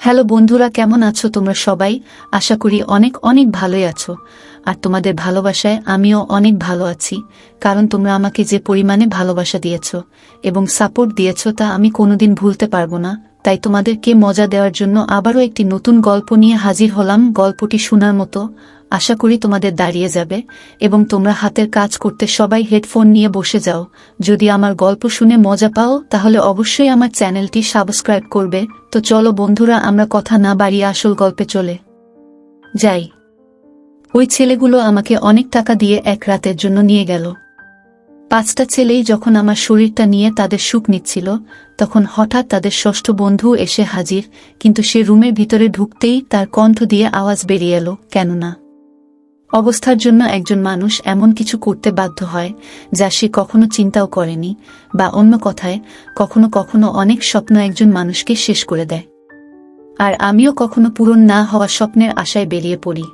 Hello বন্ধুরা, কেমন আছো তোমরা সবাই? আশা করি অনেক অনেক ভালোই আছো। আর তোমাদের ভালোবাসায় আমিও অনেক ভালো আছি, কারণ তোমরা আমাকে যে পরিমাণে ভালোবাসা দিয়েছো এবং সাপোর্ট দিয়েছো তা আমি কোনোদিন ভুলতে পারবো না। তাই তোমাদেরকে মজা দেওয়ার জন্য আবারও একটি নতুন গল্প নিয়ে হাজির হলাম। গল্পটি শোনার মতো, আশা করি তোমাদের দাঁড়িয়ে যাবে এবং তোমরা হাতের কাজ করতে সবাই হেডফোন নিয়ে বসে যাও। যদি আমার গল্প শুনে মজা পাও তাহলে অবশ্যই আমার চ্যানেলটি সাবস্ক্রাইব করবে। তো চলো বন্ধুরা, আমরা কথা না বাড়িয়ে আসল গল্পে চলে যাই। ওই ছেলেগুলো আমাকে অনেক টাকা দিয়ে এক রাতের জন্য নিয়ে গেল। 5টা ছেলেই যখন আমার শরীরটা নিয়ে তাদের সুখ নিচ্ছিল, তখন হঠাৎ তাদের ষষ্ঠ বন্ধু এসে হাজির। কিন্তু সে রুমের ভিতরে ঢুকতেই তার কণ্ঠ দিয়ে আওয়াজ বেরিয়ে এলো, কেননা অবস্থার জন্য একজন মানুষ এমন কিছু করতে বাধ্য হয় যা সে কখনো চিন্তাও করেনি, বা অন্য কথায় কখনো কখনো অনেক স্বপ্ন একজন মানুষকে শেষ করে দেয়। আর আমিও কখনো পূরণ না হওয়া স্বপ্নের আশায় বেরিয়ে পড়ি।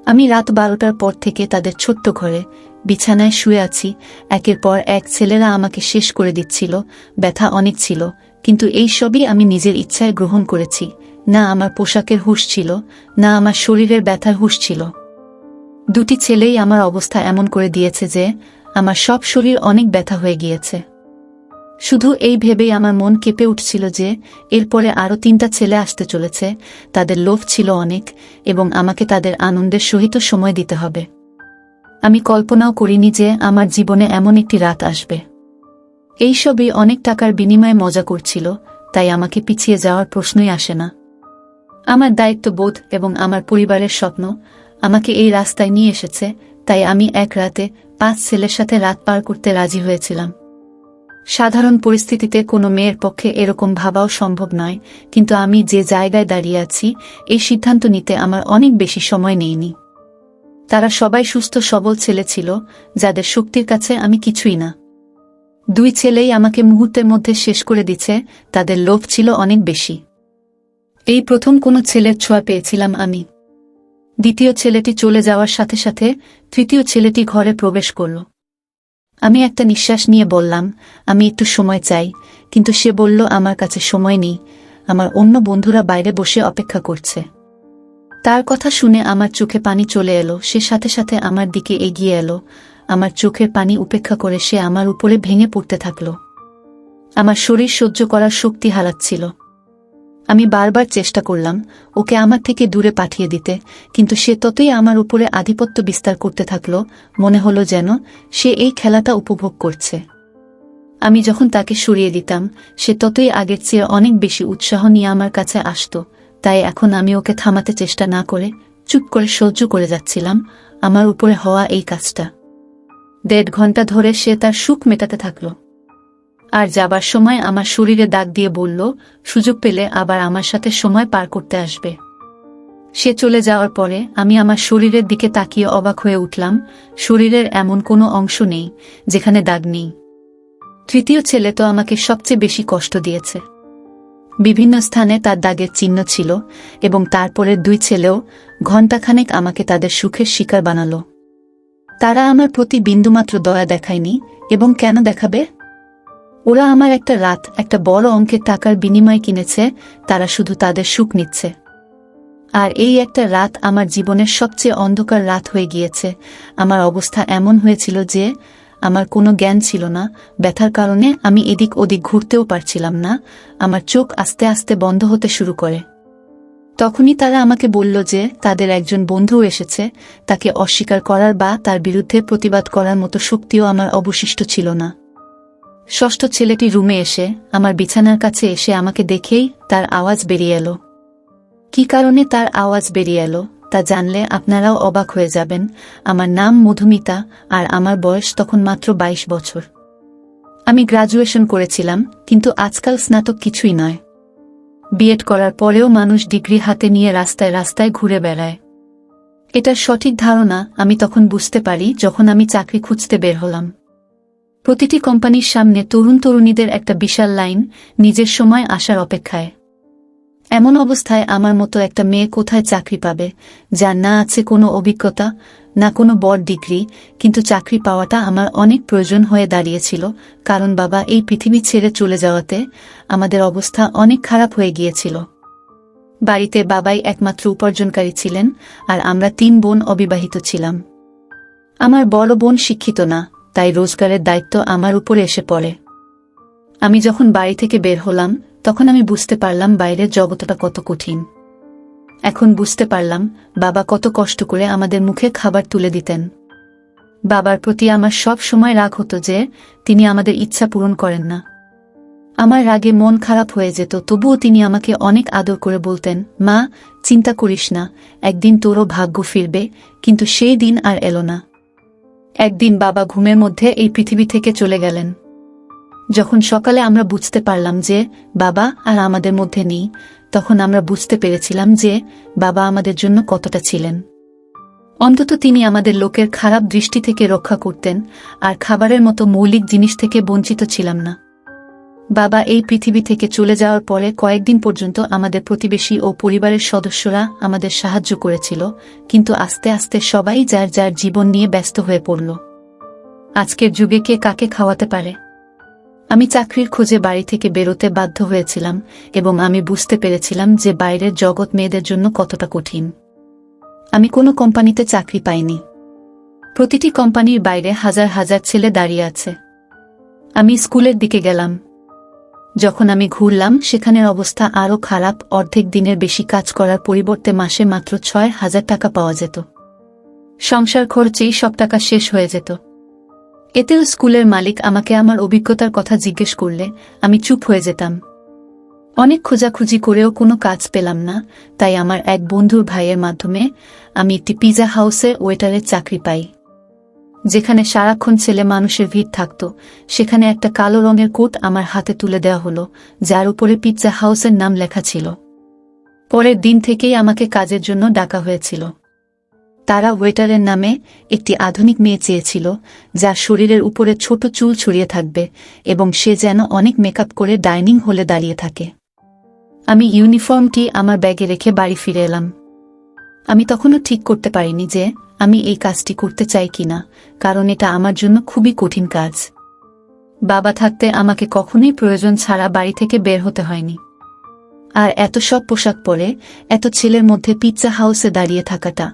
আমি রাত 12টার পর থেকে তাদের ছোট্ট ঘরে বিছানায় শুয়ে আছি। একের পর এক ছেলেরা আমাকে শেষ করে দিচ্ছিল। ব্যথা অনেক ছিল, কিন্তু এই সবই আমি নিজের ইচ্ছায় গ্রহণ করেছি। না আমার পোশাকের হুঁশ ছিল, না আমার শরীরের ব্যথার হুঁশ ছিল। দুটি ছেলেই আমার অবস্থা এমন করে দিয়েছে যে আমার সব শরীর অনেক ব্যথা হয়ে গিয়েছে। শুধু এই ভেবেই আমার মন কেঁপে উঠছিল যে এরপরে আরও 3টা ছেলে আসতে চলেছে। তাদের লোভ ছিল অনেক এবং আমাকে তাদের আনন্দের সহিত সময় দিতে হবে। আমি কল্পনাও করিনি যে আমার জীবনে এমন একটি রাত আসবে। এইসবই অনেক টাকার বিনিময়ে মজা করছিল, তাই আমাকে পিছিয়ে যাওয়ার প্রশ্নই আসে না। আমার দায়িত্ববোধ এবং আমার পরিবারের স্বপ্ন আমাকে এই রাস্তায় নিয়ে এসেছে, তাই আমি এক রাতে 5 ছেলের সাথে রাত পার করতে রাজি হয়েছিলাম। সাধারণ পরিস্থিতিতে কোনো মেয়ের পক্ষে এরকম ভাবাও সম্ভব নয়, কিন্তু আমি যে জায়গায় দাঁড়িয়ে আছি এই সিদ্ধান্ত নিতে আমার অনেক বেশি সময় নেইনি। তারা সবাই সুস্থ সবল ছেলে ছিল, যাদের শক্তির কাছে আমি কিছুই না। 2 ছেলেই আমাকে মুহূর্তের মধ্যে শেষ করে দিচ্ছে, তাদের লোভ ছিল অনেক বেশি। এই প্রথম কোনো ছেলের ছোঁয়া পেয়েছিলাম আমি। দ্বিতীয় ছেলেটি চলে যাওয়ার সাথে সাথে তৃতীয় ছেলেটি ঘরে প্রবেশ করল। আমি একটা নিঃশ্বাস নিয়ে বললাম, আমি একটু সময় চাই, কিন্তু সে বলল আমার কাছে সময় নেই, আমার অন্য বন্ধুরা বাইরে বসে অপেক্ষা করছে। তার কথা শুনে আমার চোখে পানি চলে এলো। সে সাথে সাথে আমার দিকে এগিয়ে এলো। আমার চোখের পানি উপেক্ষা করে সে আমার উপরে ভেঙে পড়তে থাকল। আমার শরীর সহ্য করার শক্তি হারাচ্ছিল। আমি বারবার চেষ্টা করলাম ওকে আমার থেকে দূরে পাঠিয়ে দিতে, কিন্তু সে ততই আমার উপরে আধিপত্য বিস্তার করতে থাকল। মনে হলো যেন সে এই খেলাটা উপভোগ করছে। আমি যখন তাকে সরিয়ে দিতাম, সে ততই আগের চেয়ে অনেক বেশি উৎসাহ নিয়ে আমার কাছে আসত। তাই এখন আমি ওকে থামাতে চেষ্টা না করে চুপ করে সহ্য করে যাচ্ছিলাম আমার উপরে হওয়া এই কাজটা। 1.5 ঘন্টা ধরে সে তার সুখ মেটাতে থাকল, আর যাবার সময় আমার শরীরে দাগ দিয়ে বলল সুযোগ পেলে আবার আমার সাথে সময় পার করতে আসবে। সে চলে যাওয়ার পরে আমি আমার শরীরের দিকে তাকিয়ে অবাক হয়ে উঠলাম। শরীরের এমন কোনো অংশ নেই যেখানে দাগ নেই। তৃতীয় ছেলে তো আমাকে সবচেয়ে বেশি কষ্ট দিয়েছে। বিভিন্ন স্থানে তার দাগের চিহ্ন ছিল, এবং তারপরের 2 ছেলেও ঘণ্টাখানেক আমাকে তাদের সুখের শিকার বানালো। তারা আমার প্রতি বিন্দুমাত্র দয়া দেখায়নি, এবং কেন দেখাবে? ওরা আমার একটা রাত একটা বড় অঙ্কের টাকার বিনিময়ে কিনেছে। তারা শুধু তাদের সুখ নিচ্ছে। আর এই একটা রাত আমার জীবনের সবচেয়ে অন্ধকার রাত হয়ে গিয়েছে। আমার অবস্থা এমন হয়েছিল যে আমার কোনো জ্ঞান ছিল না। ব্যথার কারণে আমি এদিক ওদিক ঘুরতেও পারছিলাম না। আমার চোখ আস্তে আস্তে বন্ধ হতে শুরু করে। তখনই তারা আমাকে বলল যে তাদের একজন বন্ধু এসেছে। তাকে অস্বীকার করার বা তার বিরুদ্ধে প্রতিবাদ করার মতো শক্তিও আমার অবশিষ্ট ছিল না। ষষ্ঠ ছেলেটি রুমে এসে আমার বিছানার কাছে এসে আমাকে দেখেই তার আওয়াজ বেরিয়ে এলো। কি কারণে তার আওয়াজ বেরিয়ে এলো তা জানলে আপনারাও অবাক হয়ে যাবেন। আমার নাম মধুমিতা, আর আমার বয়স তখন মাত্র 22 বছর। আমি গ্রাজুয়েশন করেছিলাম, কিন্তু আজকাল স্নাতক কিছুই নয়। বিএড করার পরেও মানুষ ডিগ্রি হাতে নিয়ে রাস্তায় রাস্তায় ঘুরে বেড়ায়। এটার সঠিক ধারণা আমি তখন বুঝতে পারি যখন আমি চাকরি খুঁজতে বের হলাম। প্রতিটি কোম্পানির সামনে তরুণ তরুণীদের একটা বিশাল লাইন, নিজের সময় আসার অপেক্ষায়। এমন অবস্থায় আমার মতো একটা মেয়ে কোথায় চাকরি পাবে, যার না আছে কোনো অভিজ্ঞতা, না কোনো বড় ডিগ্রি? কিন্তু চাকরি পাওয়াটা আমার অনেক প্রয়োজন হয়ে দাঁড়িয়েছিল, কারণ বাবা এই পৃথিবী ছেড়ে চলে যাওয়াতে আমাদের অবস্থা অনেক খারাপ হয়ে গিয়েছিল। বাড়িতে বাবাই একমাত্র উপার্জনকারী ছিলেন, আর আমরা 3 বোন অবিবাহিত ছিলাম। আমার বড় বোন শিক্ষিত না, তাই রোজগারের দায়িত্ব আমার উপরে এসে পড়ে। আমি যখন বাড়ি থেকে বের হলাম, তখন আমি বুঝতে পারলাম বাইরের জগৎটা কত কঠিন। এখন বুঝতে পারলাম বাবা কত কষ্ট করে আমাদের মুখে খাবার তুলে দিতেন। বাবার প্রতি আমার সব সময় রাগ হতো যে তিনি আমাদের ইচ্ছা পূরণ করেন না। আমার রাগে মন খারাপ হয়ে যেত, তবুও তিনি আমাকে অনেক আদর করে বলতেন, মা, চিন্তা করিস না, একদিন তোরও ভাগ্য ফিরবে। কিন্তু সেই দিন আর এলো না। একদিন বাবা ঘুমের মধ্যে এই পৃথিবী থেকে চলে গেলেন। যখন সকালে আমরা বুঝতে পারলাম যে বাবা আর আমাদের মধ্যে নেই, তখন আমরা বুঝতে পেরেছিলাম যে বাবা আমাদের জন্য কতটা ছিলেন। অন্তত তিনি আমাদের লোকের খারাপ দৃষ্টি থেকে রক্ষা করতেন, আর খাবারের মতো মৌলিক জিনিস থেকে বঞ্চিত ছিলাম না। বাবা এই পৃথিবী থেকে চলে যাওয়ার পরে কয়েকদিন পর্যন্ত আমাদের প্রতিবেশী ও পরিবারের সদস্যরা আমাদের সাহায্য করেছিল, কিন্তু আস্তে আস্তে সবাই যার যার জীবন নিয়ে ব্যস্ত হয়ে পড়ল। আজকের যুগে কে কাকে খাওয়াতে পারে? আমি চাকরির খোঁজে বাড়ি থেকে বেরোতে বাধ্য হয়েছিলাম, এবং আমি বুঝতে পেরেছিলাম যে বাইরের জগৎ মেয়েদের জন্য কতটা কঠিন। আমি কোনো কোম্পানিতে চাকরি পাইনি। প্রতিটি কোম্পানির বাইরে হাজার হাজার ছেলে দাঁড়িয়ে আছে। আমি স্কুলের দিকে গেলাম। যখন আমি ঘুরলাম, সেখানের অবস্থা আরও খারাপ। অর্ধেক দিনের বেশি কাজ করার পরিবর্তে মাসে মাত্র 6,000 টাকা পাওয়া যেত। সংসার খরচেই সব টাকা শেষ হয়ে যেত। এতেও স্কুলের মালিক আমাকে আমার অভিজ্ঞতার কথা জিজ্ঞেস করলে আমি চুপ হয়ে যেতাম। অনেক খোঁজাখুঁজি করেও কোনো কাজ পেলাম না, তাই আমার এক বন্ধুর ভাইয়ের মাধ্যমে আমি একটি পিৎজা হাউসে ওয়েটারের চাকরি পাই। যেখানে সারাক্ষণ ছেলে মানুষের ভিড় থাকত, সেখানে একটা কালো রঙের কোট আমার হাতে তুলে দেওয়া হলো, যার উপরে পিৎজা হাউসের নাম লেখা ছিল। পরের দিন থেকেই আমাকে কাজের জন্য ডাকা হয়েছিল। তারা ওয়েটারের নামে একটি আধুনিক মেয়ে চেয়েছিল, যার শরীরের উপরে ছোট চুল ছড়িয়ে থাকবে এবং সে যেন অনেক মেকআপ করে ডাইনিং হলে দাঁড়িয়ে থাকে। আমি ইউনিফর্মটি আমার ব্যাগে রেখে বাড়ি ফিরে এলাম। আমি তখনও ঠিক করতে পারিনি যে আমি এই কাজটি করতে চাই কিনা, কারণ এটা আমার জন্য খুবই কঠিন কাজ। বাবা থাকতে আমাকে কখনোই প্রয়োজন ছাড়া বাড়ি থেকে বের হতে হয়নি। আর এত সব পোশাক পরে এত ছেলের মধ্যে পিৎজা হাউসে দাঁড়িয়ে থাকাটা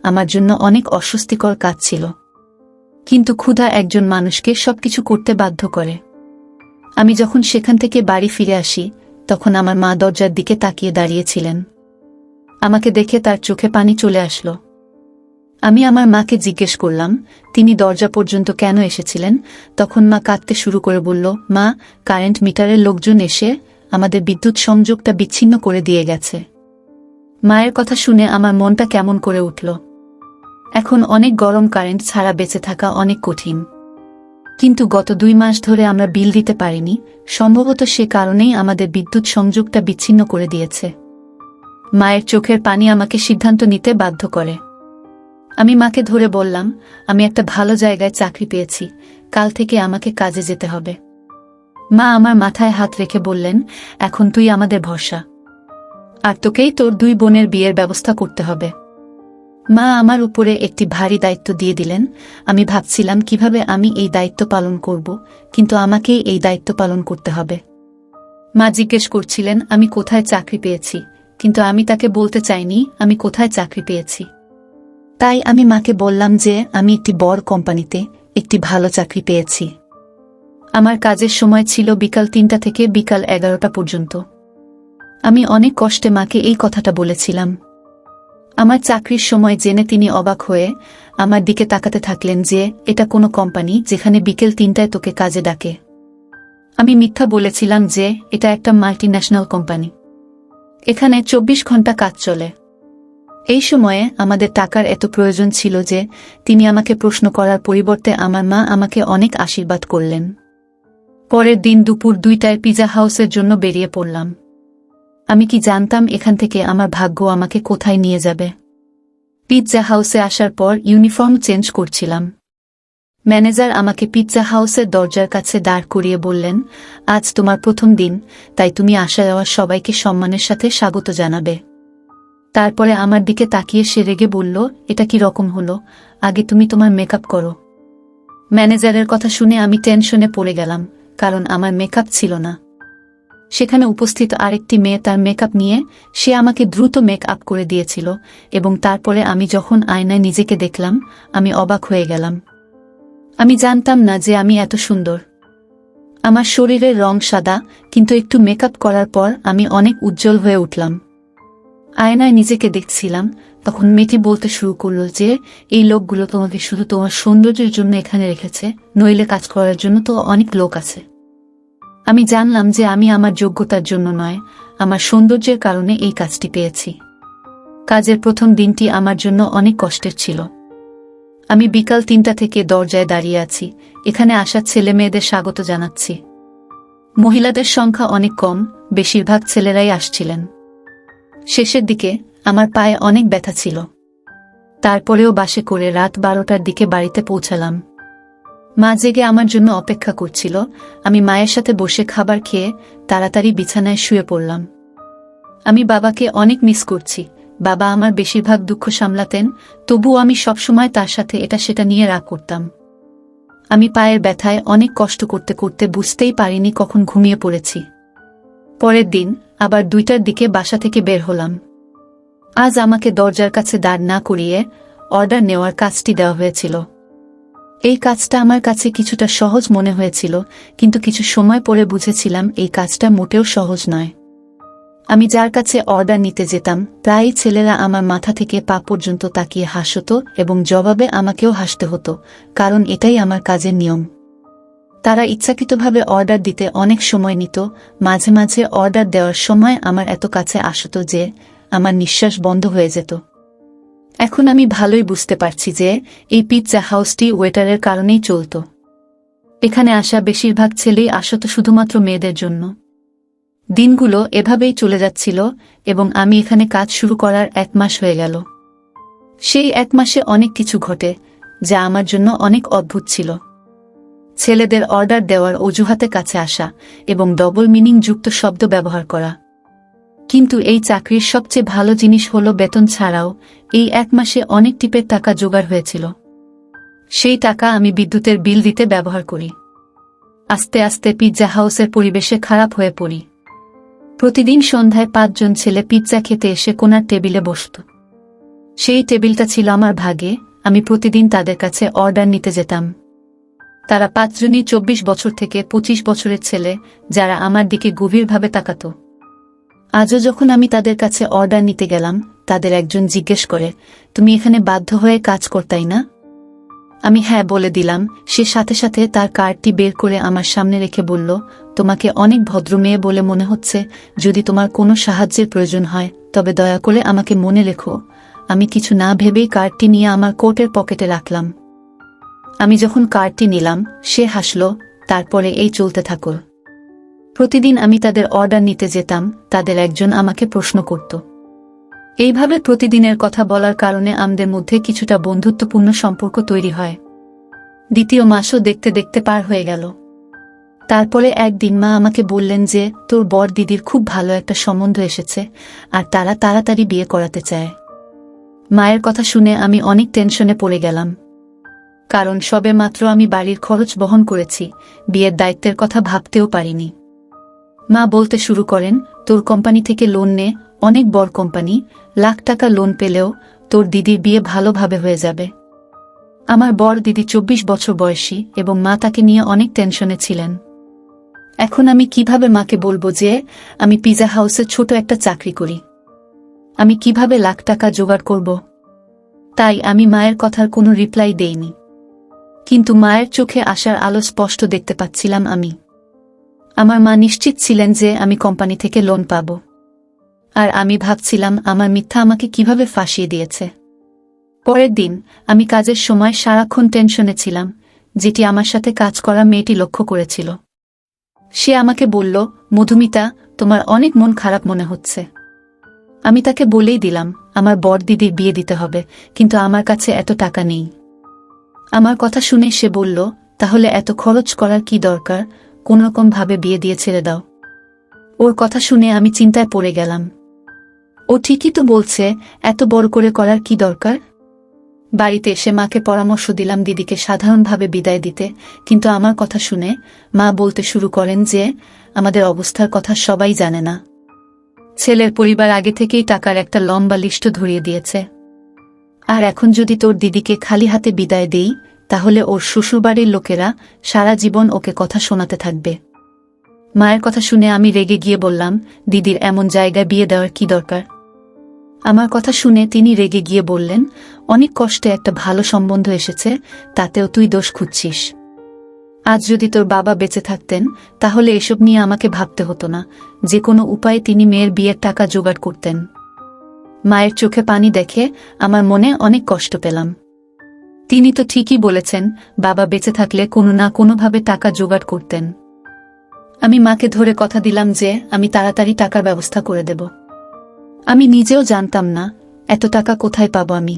আমার জন্য অনেক অস্বস্তিকর কাজ ছিল। কিন্তু ক্ষুধা একজন মানুষকে সবকিছু করতে বাধ্য করে। আমি যখন সেখান থেকে বাড়ি ফিরে আসি, তখন আমার মা দরজার দিকে তাকিয়ে দাঁড়িয়েছিলেন। আমাকে দেখে তার চোখে পানি চলে আসলো। আমি আমার মাকে জিজ্ঞেস করলাম তিনি দরজা পর্যন্ত কেন এসেছিলেন। তখন মা কাঁদতে শুরু করে বলল, মা, কারেন্ট মিটারের লোকজন এসে আমাদের বিদ্যুৎ সংযোগটা বিচ্ছিন্ন করে দিয়ে গেছে। মায়ের কথা শুনে আমার মনটা কেমন করে উঠল। এখন অনেক গরম, কারেন্ট ছাড়া বেঁচে থাকা অনেক কঠিন। কিন্তু গত 2 মাস ধরে আমরা বিল দিতে পারিনি, সম্ভবত সে কারণেই আমাদের বিদ্যুৎ সংযোগটা বিচ্ছিন্ন করে দিয়েছে। মায়ের চোখের পানি আমাকে সিদ্ধান্ত নিতে বাধ্য করে। আমি মাকে ধরে বললাম, আমি একটা ভালো জায়গায় চাকরি পেয়েছি, কাল থেকে আমাকে কাজে যেতে হবে। মা আমার মাথায় হাত রেখে বললেন, এখন তুই আমাদের ভরসা, আর তোকেই তোর 2 বোনের বিয়ের ব্যবস্থা করতে হবে। মা আমার উপরে একটি ভারী দায়িত্ব দিয়ে দিলেন। আমি ভাবছিলাম কিভাবে আমি এই দায়িত্ব পালন করব, কিন্তু আমাকেই এই দায়িত্ব পালন করতে হবে। মা জিজ্ঞেস করছিলেন আমি কোথায় চাকরি পেয়েছি, কিন্তু আমি তাকে বলতে চাইনি আমি কোথায় চাকরি পেয়েছি। তাই আমি মাকে বললাম যে আমি একটি বড় কোম্পানিতে একটি ভালো চাকরি পেয়েছি। আমার কাজের সময় ছিল বিকাল 3টা থেকে বিকাল 11টা পর্যন্ত। আমি অনেক কষ্টে মাকে এই কথাটা বলেছিলাম। আমার চাকরির সময় জেনে তিনি অবাক হয়ে আমার দিকে তাকাতে থাকলেন যে এটা কোনো কোম্পানি যেখানে বিকেল 3টায় তোকে কাজে ডাকে। আমি মিথ্যা বলেছিলাম যে এটা একটা মাল্টিন্যাশনাল কোম্পানি, এখানে 24 ঘন্টা কাজ চলে। এই সময়ে আমাদের টাকার এত প্রয়োজন ছিল যে তিনি আমাকে প্রশ্ন করার পরিবর্তে আমার মা আমাকে অনেক আশীর্বাদ করলেন। পরের দিন দুপুর 2টায় পিৎজা হাউসের জন্য বেরিয়ে পড়লাম। আমি কি জানতাম এখান থেকে আমার ভাগ্য আমাকে কোথায় নিয়ে যাবে। পিৎজা হাউসে আসার পর ইউনিফর্ম চেঞ্জ করছিলাম। ম্যানেজার আমাকে পিৎজা হাউসের দরজার কাছে দাঁড় করিয়ে বললেন, আজ তোমার প্রথম দিন, তাই তুমি আসা যাওয়া সবাইকে সম্মানের সাথে স্বাগত জানাবে। তারপরে আমার দিকে তাকিয়ে সে রেগে বলল, এটা কি রকম হলো, আগে তুমি তোমার মেকআপ করো। ম্যানেজারের কথা শুনে আমি টেনশনে পড়ে গেলাম, কারণ আমার মেকআপ ছিল না। সেখানে উপস্থিত আরেকটি মেয়ে তার মেকআপ নিয়ে সে আমাকে দ্রুত মেকআপ করে দিয়েছিল এবং তারপরে আমি যখন আয়নায় নিজেকে দেখলাম আমি অবাক হয়ে গেলাম। আমি জানতাম না যে আমি এত সুন্দর। আমার শরীরের রং সাদা, কিন্তু একটু মেকআপ করার পর আমি অনেক উজ্জ্বল হয়ে উঠলাম। আয়নায় নিজেকে দেখছিলাম, তখন মেয়েটি বলতে শুরু করলো যে এই লোকগুলো তোমাকে শুধু তোমার সৌন্দর্যের জন্য এখানে রেখেছে, নইলে কাজ করার জন্য তো অনেক লোক আছে। আমি জানলাম যে আমি আমার যোগ্যতার জন্য নয়, আমার সৌন্দর্যের কারণে এই কাজটি পেয়েছি। কাজের প্রথম দিনটি আমার জন্য অনেক কষ্টের ছিল। আমি বিকাল ৩টা থেকে দরজায় দাঁড়িয়ে আছি, এখানে আসা ছেলে মেয়েদের স্বাগত জানাচ্ছি। মহিলাদের সংখ্যা অনেক কম, বেশিরভাগ ছেলেরাই আসছিলেন। শেষের দিকে আমার পায়ে অনেক ব্যথা ছিল। তারপরেও বাসে করে রাত 12টার দিকে বাড়িতে পৌঁছালাম। মা জেগে আমার জন্য অপেক্ষা করছিল। আমি মায়ের সাথে বসে খাবার খেয়ে তাড়াতাড়ি বিছানায় শুয়ে পড়লাম। আমি বাবাকে অনেক মিস করছি। বাবা আমার বেশিরভাগ দুঃখ সামলাতেন, তবুও আমি সবসময় তার সাথে এটা সেটা নিয়ে রাগ করতাম। আমি পায়ের ব্যথায় অনেক কষ্ট করতে করতে বুঝতেই পারিনি কখন ঘুমিয়ে পড়েছি। পরের দিন আবার 2টার দিকে বাসা থেকে বের হলাম। আজ আমাকে দরজার কাছে দাঁড় না করিয়ে অর্ডার নেওয়ার কাজটি দেওয়া হয়েছিল। এই কাজটা আমার কাছে কিছুটা সহজ মনে হয়েছিল, কিন্তু কিছু সময় পরে বুঝেছিলাম এই কাজটা মোটেও সহজ নয়। আমি যার কাছে অর্ডার নিতে যেতাম প্রায়ই ছেলেরা আমার মাথা থেকে পা পর্যন্ত তাকিয়ে হাসত এবং জবাবে আমাকেও হাসতে হতো, কারণ এটাই আমার কাজের নিয়ম। তারা ইচ্ছাকৃতভাবে অর্ডার দিতে অনেক সময় নিত। মাঝে মাঝে অর্ডার দেওয়ার সময় আমার এত কাছে আসত যে আমার নিঃশ্বাস বন্ধ হয়ে যেত। এখন আমি ভালোই বুঝতে পারছি যে এই পিৎজা হাউসটি ওয়েটারের কারণেই চলত। এখানে আসা বেশিরভাগ ছেলেই আসত শুধুমাত্র মেয়েদের জন্য। দিনগুলো এভাবেই চলে যাচ্ছিল এবং আমি এখানে কাজ শুরু করার 1 মাস হয়ে গেল। সেই 1 মাসে অনেক কিছু ঘটে যা আমার জন্য অনেক অদ্ভুত ছিল। ছেলেদের অর্ডার দেওয়ার অজুহাতে কাছে আসা এবং ডবল মিনিং যুক্ত শব্দ ব্যবহার করা। কিন্তু এই চাকরির সবচেয়ে ভালো জিনিস হলো বেতন ছাড়াও এই 1 মাসে অনেক টিপের টাকা জোগাড় হয়েছিল। সেই টাকা আমি বিদ্যুতের বিল দিতে ব্যবহার করি। আস্তে আস্তে পিৎজা হাউসের পরিবেশে খারাপ হয়ে পড়ি। প্রতিদিন সন্ধ্যায় 5 জন ছেলে পিৎজা খেতে এসে কোনার টেবিলে বসত। সেই টেবিলটা ছিল আমার ভাগে। আমি প্রতিদিন তাদের কাছে অর্ডার নিতে যেতাম। তারা 5 জনই 24 বছর থেকে 25 বছরের ছেলে, যারা আমার দিকে গভীরভাবে তাকাত। আজও যখন আমি তাদের কাছে অর্ডার নিতে গেলাম, তাদের একজন জিজ্ঞেস করে, তুমি এখানে বাধ্য হয়ে কাজ করতাই না? আমি হ্যাঁ বলে দিলাম। সে সাথে সাথে তার কার্ডটি বের করে আমার সামনে রেখে বলল, তোমাকে অনেক ভদ্র মেয়ে বলে মনে হচ্ছে। যদি তোমার কোনো সাহায্যের প্রয়োজন হয় তবে দয়া করে আমাকে মনে রেখো। আমি কিছু না ভেবেই কার্ডটি নিয়ে আমার কোটের পকেটে রাখলাম। আমি যখন কার্ডটি নিলাম, সে হাসল। তারপরে এই চলতে থাকল। প্রতিদিন আমি তাদের অর্ডার নিতে যেতাম, তাদের একজন আমাকে প্রশ্ন করত। এইভাবে প্রতিদিনের কথা বলার কারণে আমাদের মধ্যে কিছুটা বন্ধুত্বপূর্ণ সম্পর্ক তৈরি হয়। 2য় মাসও দেখতে দেখতে পার হয়ে গেল। তারপরে একদিন মা আমাকে বললেন যে তোর বর দিদির খুব ভালো একটা সম্বন্ধ এসেছে আর তারা তাড়াতাড়ি বিয়ে করাতে চায়। মায়ের কথা শুনে আমি অনেক টেনশনে পড়ে গেলাম, কারণ সবে মাত্র আমি বাড়ির খরচ বহন করেছি, বিয়ের দায়িত্বের কথা ভাবতেও পারিনি। মা বলতে শুরু করেন, তোর কোম্পানি থেকে লোন নে, অনেক বড় কোম্পানি, লাখ টাকা লোন পেলেও তোর দিদির বিয়ে ভালোভাবে হয়ে যাবে। আমার বড় দিদি 24 বছর বয়সী এবং মা তাকে নিয়ে অনেক টেনশনে ছিলেন। এখন আমি কিভাবে মাকে বলবো যে আমি পিৎজা হাউসে ছোট একটা চাকরি করি? আমি কিভাবে লাখ টাকা জোগাড় করব? তাই আমি মায়ের কথার কোনো রিপ্লাই দেইনি। কিন্তু মায়ের চোখে আসার আলো স্পষ্ট দেখতে পাচ্ছিলাম আমি। আমার মা নিশ্চিত ছিলেন যে আমি কোম্পানি থেকে লোন পাব। আর আমি ভাবছিলাম আমার মিথ্যা আমাকে কিভাবে ফাঁসিয়ে দিয়েছে। পরের দিন আমি কাজের সময় সারাক্ষণ টেনশনে ছিলাম, যেটি আমার সাথে কাজ করা মেয়েটি লক্ষ্য করেছিল। সে আমাকে বলল, মধুমিতা, তোমার অনেক মন খারাপ মনে হচ্ছে। আমি তাকে বলেই দিলাম আমার বড় দিদির বিয়ে দিতে হবে, কিন্তু আমার কাছে এত টাকা নেই। আমার কথা শুনে সে বলল, তাহলে এত খরচ করার কি দরকার, কোনোরকম ভাবে বিয়ে দিয়ে ছেড়ে দাও। ওর কথা শুনে আমি চিন্তায় পড়ে গেলাম। ও ঠিকই তো বলছে, এত বড় করে করার কি দরকার? বাড়িতে এসে মাকে পরামর্শ দিলাম দিদিকে সাধারণভাবে বিদায় দিতে, কিন্তু আমার কথা শুনে মা বলতে শুরু করেন যে আমাদের অবস্থার কথা সবাই জানে না। ছেলের পরিবার আগে থেকেই টাকার একটা লম্বা লিস্ট ধরিয়ে দিয়েছে, আর এখন যদি তোর দিদিকে খালি হাতে বিদায় দেই তাহলে ওর শ্বশুরবাড়ির লোকেরা সারা জীবন ওকে কথা শোনাতে থাকবে। মায়ের কথা শুনে আমি রেগে গিয়ে বললাম, দিদির এমন জায়গায় বিয়ে দেওয়ার কি দরকার? আমার কথা শুনে তিনি রেগে গিয়ে বললেন, অনেক কষ্টে একটা ভালো সম্বন্ধ এসেছে, তাতেও তুই দোষ খুঁজছিস। আজ যদি তোর বাবা বেঁচে থাকতেন তাহলে এসব নিয়ে আমাকে ভাবতে হতো না, যে কোনো উপায়ে তিনি মেয়ের বিয়ের টাকা জোগাড় করতেন। মায়ের চোখে পানি দেখে আমার মনে অনেক কষ্ট পেলাম। তিনি তো ঠিকই বলেছেন, বাবা বেঁচে থাকলে কোনো না কোনোভাবে টাকা জোগাড় করতেন। আমি মাকে ধরে কথা দিলাম যে আমি তাড়াতাড়ি টাকার ব্যবস্থা করে দেব। আমি নিজেও জানতাম না এত টাকা কোথায় পাব আমি।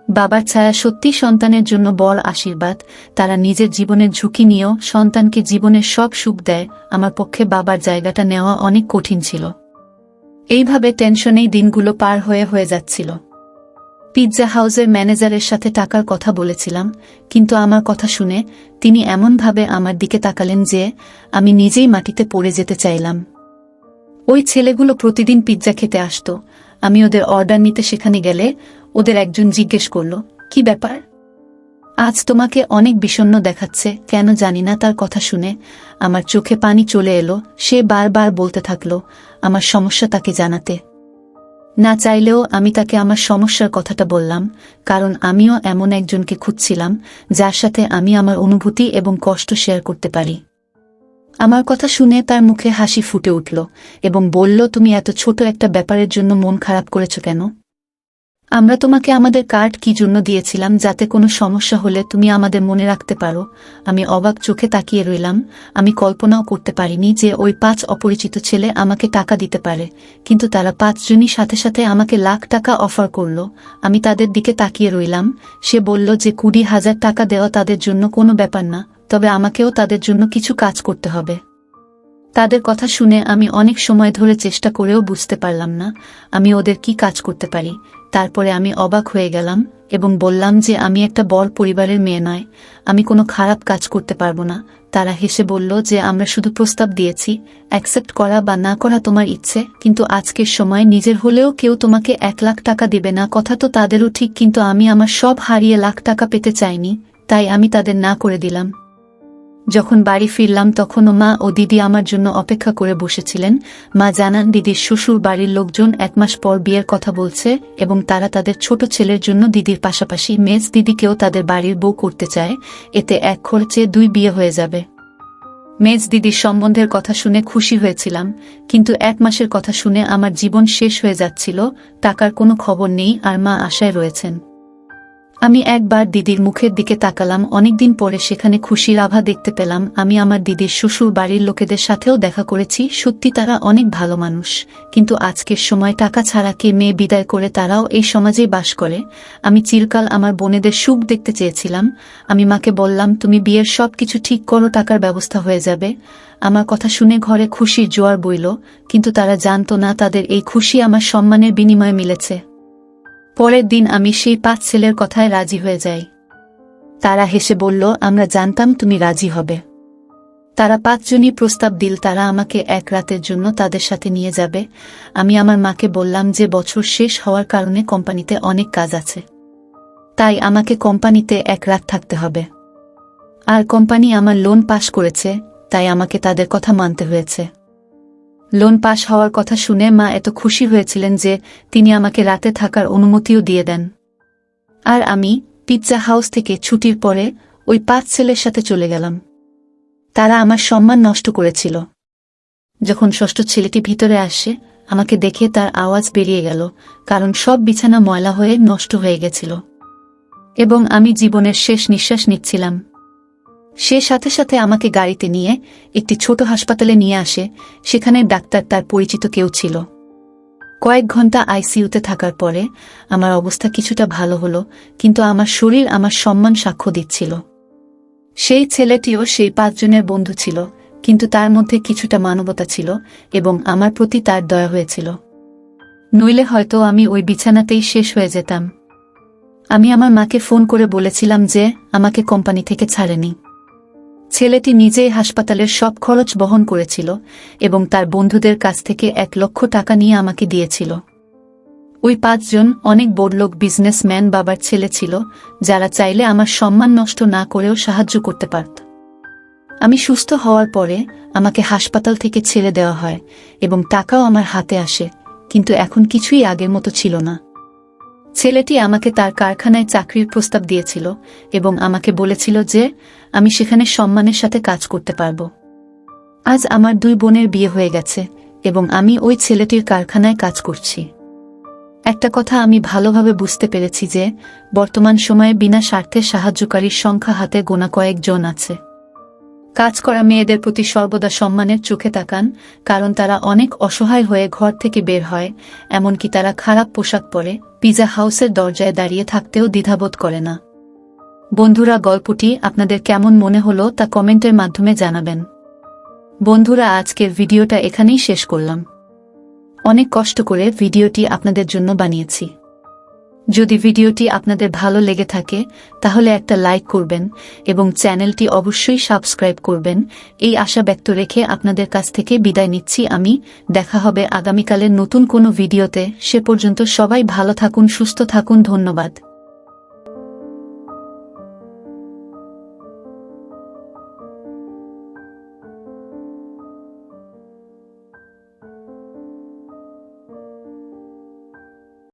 বাবার ছায়া সত্যি সন্তানের জন্য বড় আশীর্বাদ। তারা নিজের জীবনের ঝুঁকি নিয়েও সন্তানকে জীবনের সব সুখ দেয়। আমার পক্ষে বাবার জায়গাটা নেওয়া অনেক কঠিন ছিল। এইভাবে টেনশনেই দিনগুলো পার হয়ে যাচ্ছিল। পিৎজা হাউসের ম্যানেজারের সাথে টাকার কথা বলেছিলাম, কিন্তু আমার কথা শুনে তিনি এমনভাবে আমার দিকে তাকালেন যে আমি নিজেই মাটিতে পড়ে যেতে চাইলাম। ওই ছেলেগুলো প্রতিদিন পিৎজা খেতে আসতো। আমি ওদের অর্ডার নিতে সেখানে গেলে ওদের একজন জিজ্ঞেস করল, কি ব্যাপার, আজ তোমাকে অনেক বিষণ্ণ দেখাচ্ছে কেন জানি না। তার কথা শুনে আমার চোখে পানি চলে এলো। সে বারবার বলতে থাকলো আমার সমস্যা তাকে জানাতে। না চাইলেও আমি তাকে আমার সমস্যার কথাটা বললাম, কারণ আমিও এমন একজনকে খুঁজছিলাম যার সাথে আমি আমার অনুভূতি এবং কষ্ট শেয়ার করতে পারি। আমার কথা শুনে তার মুখে হাসি ফুটে উঠল এবং বলল, তুমি এত ছোট একটা ব্যাপারের জন্য মন খারাপ করেছ কেন? আমরা তোমাকে আমাদের কার্ড কি জন্য দিয়েছিলাম, যাতে কোনো সমস্যা হলে তুমি আমাদের মনে রাখতে পারো। আমি অবাক চোখে তাকিয়ে রইলাম। আমি কল্পনাও করতে পারিনি যে ওই 5 অপরিচিত ছেলে আমাকে টাকা দিতে পারে, কিন্তু তারা 5 জনই সাথে সাথে আমাকে লাখ টাকা অফার করল। আমি তাদের দিকে তাকিয়ে রইলাম। সে বলল যে 20,000 টাকা দেওয়া তাদের জন্য কোনো ব্যাপার না, তবে আমাকেও তাদের জন্য কিছু কাজ করতে হবে। তাদের কথা শুনে আমি অনেক সময় ধরে চেষ্টা করেও বুঝতে পারলাম না আমি ওদের কি কাজ করতে পারি। তারপরে আমি অবাক হয়ে গেলাম এবং বললাম যে আমি একটা বড় পরিবারের মেয়ে নয়, আমি কোনো খারাপ কাজ করতে পারবো না। তারা হেসে বলল যে আমরা শুধু প্রস্তাব দিয়েছি, অ্যাকসেপ্ট করা বা না করা তোমার ইচ্ছে, কিন্তু আজকের সময় নিজের হলেও কেউ তোমাকে 1 লাখ টাকা দেবে না। কথা তো তাদেরও ঠিক, কিন্তু আমি আমার সব হারিয়ে লাখ টাকা পেতে চাইনি, তাই আমি তাদের না করে দিলাম। যখন বাড়ি ফিরলাম তখনও মা ও দিদি আমার জন্য অপেক্ষা করে বসেছিলেন। মা জানান দিদির শ্বশুর বাড়ির লোকজন 1 মাস পর বিয়ের কথা বলছে এবং তারা তাদের ছোট ছেলের জন্য দিদির পাশাপাশি মেজ দিদিকেও তাদের বাড়ির বউ করতে চায়। এতে 1 খরচে 2 বিয়ে হয়ে যাবে। মেজ দিদির সম্বন্ধের কথা শুনে খুশি হয়েছিলাম, কিন্তু 1 মাসের কথা শুনে আমার জীবন শেষ হয়ে যাচ্ছিল। টাকার কোনো খবর নেই আর মা আশায় রয়েছেন। আমি একবার দিদির মুখের দিকে তাকালাম। অনেকদিন পরে সেখানে খুশির আভা দেখতে পেলাম। আমি আমার দিদির শ্বশুর বাড়ির লোকেদের সাথেও দেখা করেছি। সত্যি তারা অনেক ভালো মানুষ, কিন্তু আজকের সময় টাকা ছাড়া কে মেয়ে বিদায় করে তারাও এই সমাজেই বাস করে। আমি চিরকাল আমার বোনেদের সুখ দেখতে চেয়েছিলাম। আমি মাকে বললাম, তুমি বিয়ের সব কিছু ঠিক করো, টাকার ব্যবস্থা হয়ে যাবে। আমার কথা শুনে ঘরে খুশির জোয়ার বইল, কিন্তু তারা জানতো না তাদের এই খুশি আমার সম্মানের বিনিময়ে মিলেছে। পরের দিন আমি সেই 5 ছেলের কথায় রাজি হয়ে যাই। তারা হেসে বলল, আমরা জানতাম তুমি রাজি হবে। তারা 5 জনই প্রস্তাব দিল তারা আমাকে 1 রাতের জন্য তাদের সাথে নিয়ে যাবে। আমি আমার মাকে বললাম যে বছর শেষ হওয়ার কারণে কোম্পানিতে অনেক কাজ আছে, তাই আমাকে কোম্পানিতে 1 রাত থাকতে হবে। আর কোম্পানি আমার লোন পাস করেছে, তাই আমাকে তাদের কথা মানতে হয়েছে। লোন পাস হওয়ার কথা শুনে মা এত খুশি হয়েছিলেন যে তিনি আমাকে রাতে থাকার অনুমতিও দিয়ে দেন। আর আমি পিৎজা হাউস থেকে ছুটির পরে ওই 5 ছেলের সাথে চলে গেলাম। তারা আমার সম্মান নষ্ট করেছিল। যখন 6ষ্ঠ ছেলেটি ভিতরে আসে, আমাকে দেখে তার আওয়াজ বেরিয়ে গেল, কারণ সব বিছানা ময়লা হয়ে নষ্ট হয়ে গেছিল এবং আমি জীবনের শেষ নিঃশ্বাস নিচ্ছিলাম। সে সাথে সাথে আমাকে গাড়িতে নিয়ে একটি ছোট হাসপাতালে নিয়ে আসে। সেখানে ডাক্তার তার পরিচিত কেউ ছিল। কয়েক ঘন্টা আইসিইউতে থাকার পরে আমার অবস্থা কিছুটা ভালো হলো, কিন্তু আমার শরীর আমার সম্মান সাক্ষ্য দিচ্ছিল। সেই ছেলেটিও সেই 5 জনের বন্ধু ছিল, কিন্তু তার মধ্যে কিছুটা মানবতা ছিল এবং আমার প্রতি তার দয়া হয়েছিল। নইলে হয়তো আমি ওই বিছানাতেই শেষ হয়ে যেতাম। আমি আমার মাকে ফোন করে বলেছিলাম যে আমাকে কোম্পানি থেকে ছাড়েনি। ছেলেটি নিজেই হাসপাতালের সব খরচ বহন করেছিল এবং তার বন্ধুদের কাছ থেকে 1,00,000 টাকা নিয়ে আমাকে দিয়েছিল। ওই 5 জন অনেক বড়লোক বিজনেসম্যান বাবার ছেলে ছিল, যারা চাইলে আমার সম্মান নষ্ট না করেও সাহায্য করতে পারত। আমি সুস্থ হওয়ার পরে আমাকে হাসপাতাল থেকে ছেড়ে দেওয়া হয় এবং টাকাও আমার হাতে আসে, কিন্তু এখন কিছুই আগের মতো ছিল না। ছেলেটি আমাকে তার কারখানায় চাকরির প্রস্তাব দিয়েছিল এবং আমাকে বলেছিল যে আমি সেখানে সম্মানের সাথে কাজ করতে পারব। আজ আমার 2 বোনের বিয়ে হয়ে গেছে এবং আমি ওই ছেলেটির কারখানায় কাজ করছি। একটা কথা আমি ভালোভাবে বুঝতে পেরেছি যে বর্তমান সময়ে বিনা স্বার্থে সাহায্যকারীর সংখ্যা হাতে গোনা কয়েকজন আছে। কাজ করা মেয়েদের প্রতি সর্বদা সম্মানের চোখে তাকান, কারণ তারা অনেক অসহায় হয়ে ঘর থেকে বের হয়, এমনকি তারা খারাপ পোশাক পরে পিজা হাউসের দরজায় দাঁড়িয়ে থাকতেও দ্বিধাবোধ করে না। বন্ধুরা, গল্পটি আপনাদের কেমন মনে হলো তা কমেন্টের মাধ্যমে জানাবেন। বন্ধুরা, আজকের ভিডিওটা এখানেই শেষ করলাম। অনেক কষ্ট করে ভিডিওটি আপনাদের জন্য বানিয়েছি। যদি ভিডিওটি আপনাদের ভালো লেগে থাকে তাহলে একটা লাইক করবেন এবং চ্যানেলটি অবশ্যই সাবস্ক্রাইব করবেন। এই আশা ব্যক্ত রেখে আপনাদের কাছ থেকে বিদায় নিচ্ছি আমি। দেখা হবে আগামীকালের নতুন কোনো ভিডিওতে। সে পর্যন্ত সবাই ভালো থাকুন, সুস্থ থাকুন। ধন্যবাদ।